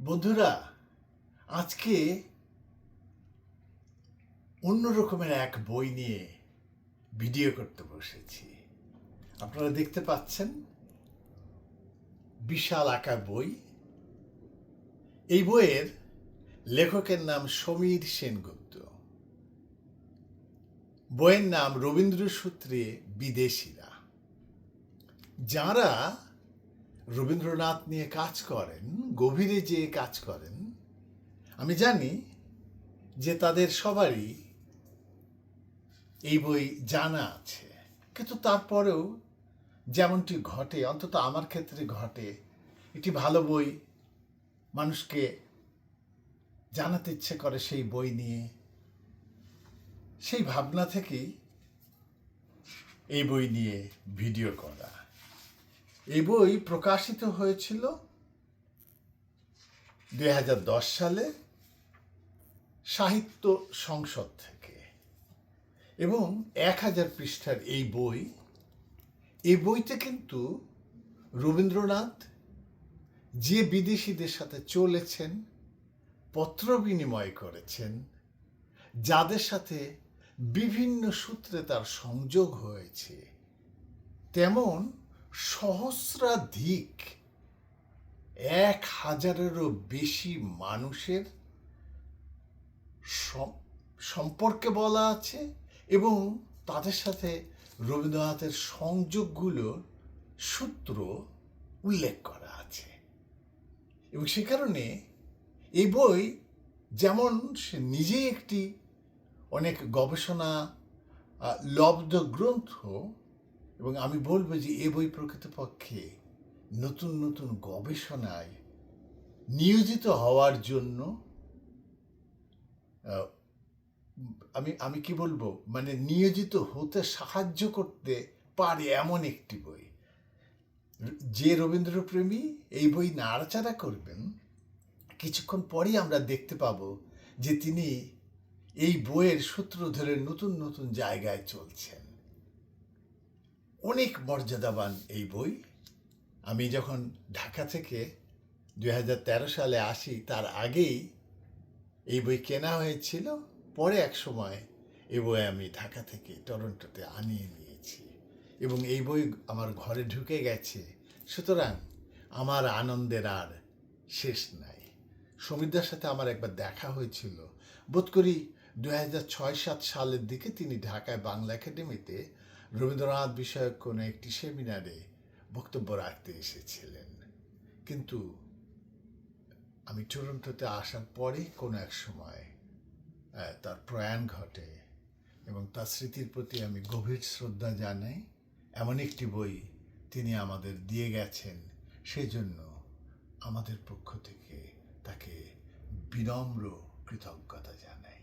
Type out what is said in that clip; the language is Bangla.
বন্ধুরা, আজকে অন্য রকমের এক বই নিয়ে ভিডিও করতে বসেছি। আপনারা দেখতে পাচ্ছেন বিশাল আকার বই। এই বইয়ের লেখকের নাম সমীর সেনগুপ্ত। বইয়ের নাম রবীন্দ্রসূত্রে বিদেশিরা। যারা রবীন্দ্রনাথ নিয়ে কাজ করেন, গভীরে যে কাজ করেন, আমি জানি যে তাদের সবারই এই বই জানা আছে। কিন্তু তারপরেও যেমনটি ঘটে, অন্তত আমার ক্ষেত্রে ঘটে, একটি ভালো বই মানুষকে জানাতে ইচ্ছে করে সেই বই নিয়ে। সেই ভাবনা থেকেই এই বই নিয়ে ভিডিও করা। এই বই প্রকাশিত হয়েছিল 2010 সালে সাহিত্য সংসদ থেকে, এবং 1000 পৃষ্ঠার এই বইতে কিন্তু রবীন্দ্রনাথ যে বিদেশিদের সাথে চলেছেন, পত্র বিনিময় করেছেন, যাদের সাথে বিভিন্ন সূত্রে তার সংযোগ হয়েছে, তেমন সহস্রাধিক 1000-এরও বেশি মানুষের সম্পর্কে বলা আছে, এবং তাদের সাথে রবীন্দ্রনাথের সংযোগগুলোর সূত্র উল্লেখ করা আছে। এবং সে কারণে এই বই যেমন সে নিজেই একটি অনেক গবেষণা লব্ধ গ্রন্থ, এবং আমি বলবো যে এ বই প্রকৃতপক্ষে নতুন নতুন গবেষণায় নিয়োজিত হওয়ার জন্য আমি কি বলবো, মানে নিয়োজিত হতে সাহায্য করতে পারে এমন একটি বই। যে রবীন্দ্রপ্রেমী এই বই নাড়াচাড়া করবেন, কিছুক্ষণ পরেই আমরা দেখতে পাবো যে তিনি এই বইয়ের সূত্র ধরে নতুন নতুন জায়গায় চলছেন। অনেক মর্যাদাবান এই বই। আমি যখন ঢাকা থেকে 2013 সালে আসি, তার আগেই এই বই কেনা হয়েছিল। পরে এক সময় এই বই আমি ঢাকা থেকে টরন্টোতে আনিয়ে নিয়েছি, এবং এই বই আমার ঘরে ঢুকে গেছে। সুতরাং আমার আনন্দের আর শেষ নাই। সমীরদার সাথে আমার একবার দেখা হয়েছিল, বোধ করি 2006-07 সালের দিকে। তিনি ঢাকায় বাংলা একাডেমিতে রবীন্দ্রনাথ বিষয়ক কোনো একটি সেমিনারে বক্তব্য রাখতে এসেছিলেন। কিন্তু আমি টরন্টোতে আসার পরে কোনো এক সময় তার প্রয়াণ ঘটে, এবং তার স্মৃতির প্রতি আমি গভীর শ্রদ্ধা জানাই। এমন একটি বই তিনি আমাদের দিয়ে গেছেন, সেই জন্য আমাদের পক্ষ থেকে তাকে বিনম্র কৃতজ্ঞতা জানাই।